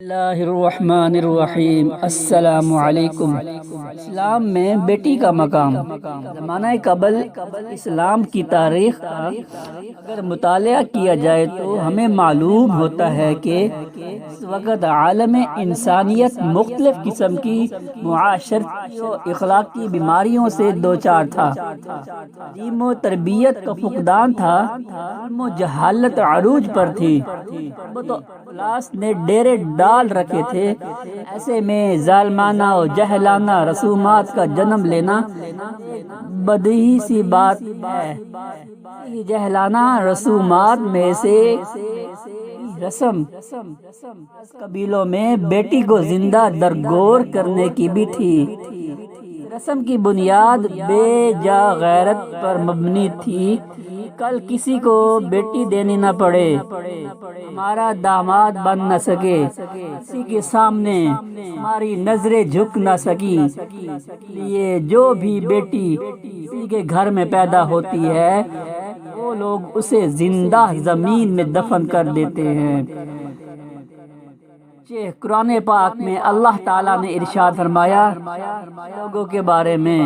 اللہ الرحمن الرحیم۔ السلام علیکم۔ اسلام میں بیٹی کا مقام۔ زمانہ قبل اسلام کی تاریخ کا اگر مطالعہ کیا جائے تو ہمیں معلوم ہوتا ہے کہ اس وقت عالم انسانیت مختلف قسم کی معاشرتی و اخلاقی بیماریوں سے دوچار تھا۔ تعلیم و تربیت کا فقدان تھا، علم و جہالت عروج پر تھی، تو افلاس نے ڈیرے ڈال رکھے تھے۔ ایسے میں ظالمانہ و جہلانہ رسومات کا جنم لینا بدیہی سی بات ہے۔ جہلانہ رسومات میں سے رسم قبیلوں میں بیٹی کو زندہ درگور کرنے کی بھی تھی۔ رسم کی بنیاد بے جا غیرت پر مبنی تھی۔ کل کسی کو بیٹی دینی نہ پڑے، ہمارا داماد بن نہ سکے، کسی کے سامنے ہماری نظریں جھک نہ سکی، یہ جو بھی بیٹی کسی کے گھر میں پیدا ہوتی ہے وہ لوگ اسے زندہ زمین میں دفن کر دیتے ہیں۔ قرآن پاک میں اللہ تعالیٰ نے ارشاد فرمایا لوگوں کے بارے میں،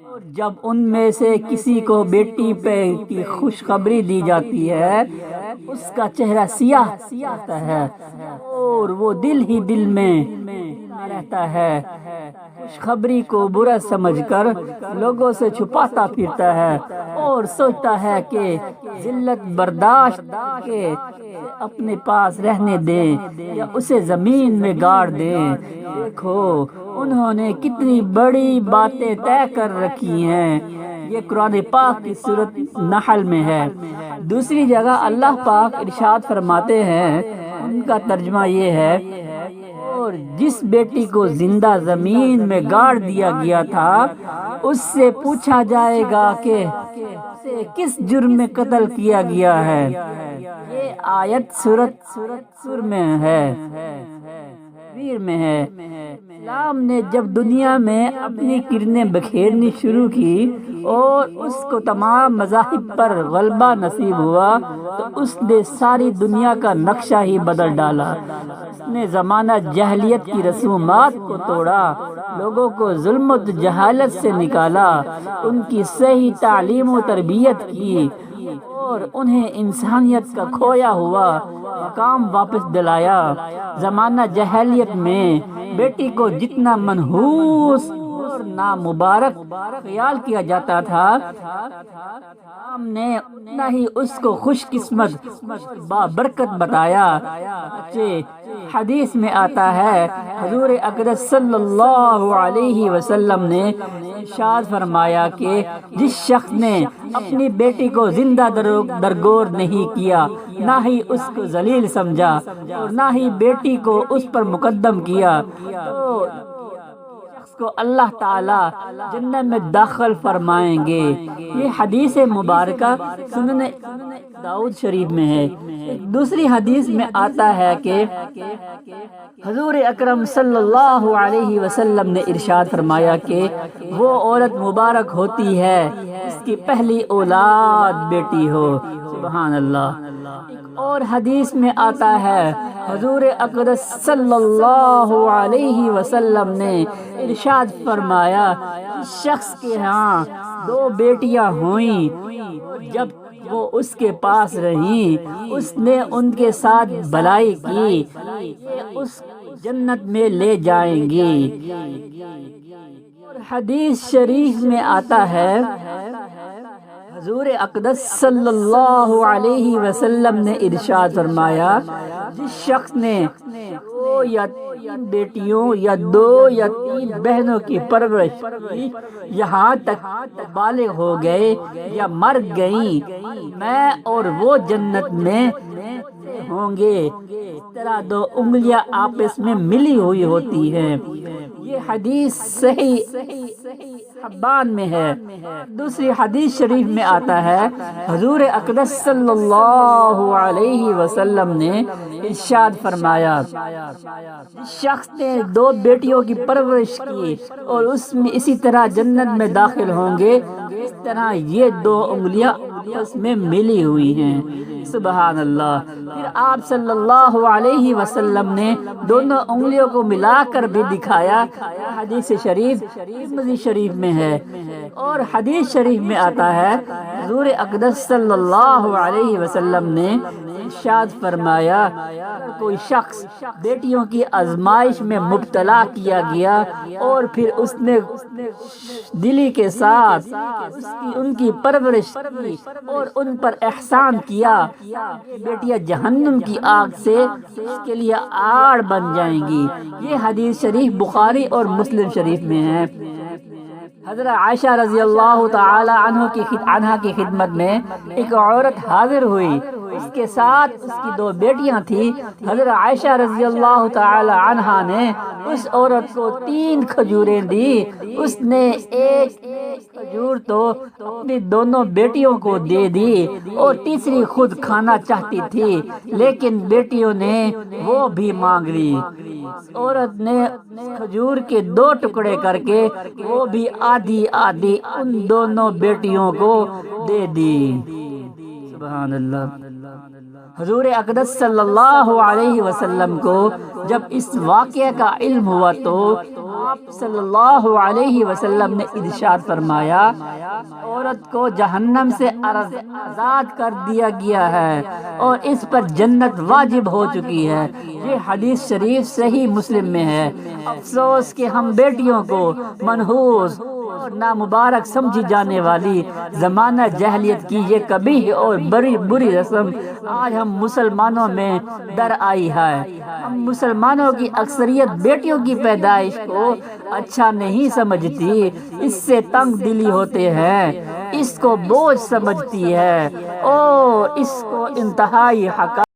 اور جب ان میں سے کسی کو بیٹی کی خوشخبری دی جاتی ہے اس کا چہرہ سیاہ ہوتا ہے اور وہ دل ہی دل میں رہتا ہے، خوشخبری کو برا سمجھ کر لوگوں سے چھپاتا پھرتا ہے اور سوچتا ہے کہ ذلت برداشت کے اپنے پاس رہنے دیں یا اسے زمین میں گاڑ دیں۔ دیکھو انہوں نے کتنی بڑی باتیں طے کر رکھی ہیں۔ یہ قرآن پاک کی سورۃ نحل میں ہے۔ دوسری جگہ اللہ پاک ارشاد فرماتے ہیں، ان کا ترجمہ یہ ہے، اور جس بیٹی کو زندہ زمین میں گاڑ دیا گیا تھا اس سے پوچھا جائے گا کہ اسے کس جرم میں قتل کیا گیا ہے۔ یہ آیت سورۃ سور میں ہے، اسلام نے جب دنیا میں اپنی کرنیں بکھیرنی شروع کی اور اس کو تمام مذاہب پر غلبہ نصیب ہوا تو اس نے ساری دنیا کا نقشہ ہی بدل ڈالا۔ اس نے زمانہ جہلیت کی رسومات کو توڑا، لوگوں کو ظلم و جہالت سے نکالا، ان کی صحیح تعلیم و تربیت کی اور انہیں انسانیت کا کھویا ہوا مقام واپس دلایا۔ زمانہ جہلیت میں بیٹی کو جتنا منحوس اور نامبارک خیال کیا جاتا تھا، ہم نے اتنا ہی اس کو خوش قسمت بابرکت بتایا۔ حدیث میں آتا ہے، حضور اکرم صلی اللہ علیہ وسلم نے ارشاد فرمایا کہ جس شخص نے اپنی بیٹی کو زندہ درگور نہیں کیا، نہ ہی اس کو ذلیل سمجھا اور نہ ہی بیٹی کو اس پر مقدم کیا، تو کو اللہ تعالی جنت میں داخل فرمائیں گے۔ یہ حدیث مبارکہ سنن داؤد شریف میں ہے۔ دوسری حدیث میں آتا ہے کہ حضور اکرم صلی اللہ علیہ وسلم نے ارشاد فرمایا کہ وہ عورت مبارک ہوتی ہے اس کی پہلی اولاد بیٹی ہو۔ سبحان اللہ۔ اور حدیث میں آتا ہے، حضور اکرم صلی اللہ علیہ وسلم نے ارشاد فرمایا، شخص کے ہاں 2 بیٹیاں ہوئیں، جب وہ اس کے پاس رہیں اس نے ان کے ساتھ بھلائی کی، اس جنت میں لے جائیں گی۔ اور حدیث شریف میں آتا ہے، حضور اقدس صلی اللہ علیہ وسلم نے ارشاد فرمایا، جس شخص نے 2 یا 3 بیٹیوں یا 2 یا 3 بہنوں کی پرورش کی یہاں تک بالغ ہو گئے یا مر گئیں، میں اور وہ جنت میں ہوں گے۔ اس طرح 2 انگلیاں آپس میں ملی ہوئی ہوتی ہیں۔ یہ حدیث صحیح حبان میں ہے۔ دوسری حدیث شریف میں آتا ہے، حضور اقدس صلی اللہ علیہ وسلم نے ارشاد فرمایا، شخص نے 2 بیٹیوں کی پرورش کی اور اس میں اسی طرح جنت میں داخل ہوں گے، اس طرح یہ 2 انگلیاں آپس میں ملی ہوئی ہیں۔ سبحان اللہ۔ پھر آپ صلی اللہ علیہ وسلم نے دونوں انگلیوں کو ملا کر بھی دکھایا۔ حدیث شریف ترمذی شریف میں ہے، اور حدیث شریف میں آتا ہے حضور اقدس صلی اللہ علیہ وسلم نے ارشاد فرمایا، کوئی شخص بیٹیوں کی آزمائش میں مبتلا کیا گیا اور پھر اس نے دلی کے ساتھ ان کی پرورش کی اور ان پر احسان کیا، بیٹیاں جہنم کی آگ سے اس کے لیے آڑ بن جائیں گی۔ یہ حدیث شریف بخاری اور مسلم شریف میں ہے۔ حضرت عائشہ رضی اللہ تعالی عنہ کی خدمت میں ایک عورت حاضر ہوئی، اس کے ساتھ اس کی دو بیٹیاں تھیں۔ حضرت عائشہ رضی اللہ تعالی عنہ نے اس عورت کو 3 کھجوریں دی۔ اس نے ایک کھجور تو اپنی دونوں بیٹیوں کو دے دی اور تیسری خود کھانا چاہتی تھی، لیکن بیٹیوں نے وہ بھی مانگ لی۔ عورت نے کھجور کے 2 ٹکڑے کر کے وہ بھی آدھی آدھی ان دونوں بیٹیوں کو دے دی۔ سبحان اللہ۔ حضور اقدس صلی اللہ علیہ وسلم کو جب اس واقعہ کا علم ہوا تو آپ صلی اللہ علیہ وسلم نے ارشاد فرمایا، عورت کو جہنم سے آزاد کر دیا گیا ہے اور اس پر جنت واجب ہو چکی ہے۔ یہ حدیث شریف صحیح مسلم میں ہے۔ افسوس کہ ہم بیٹیوں کو منحوس اور نامبارک سمجھی جانے والی زمانہ جاہلیت کی یہ کبیح اور بری رسم آج ہم مسلمانوں میں در آئی ہے۔ ہم مسلمانوں کی اکثریت بیٹیوں کی پیدائش کو اچھا نہیں سمجھتی، اس سے تنگ دلی ہوتے ہیں، اس کو بوجھ سمجھتی ہے اور اس کو انتہائی حقارت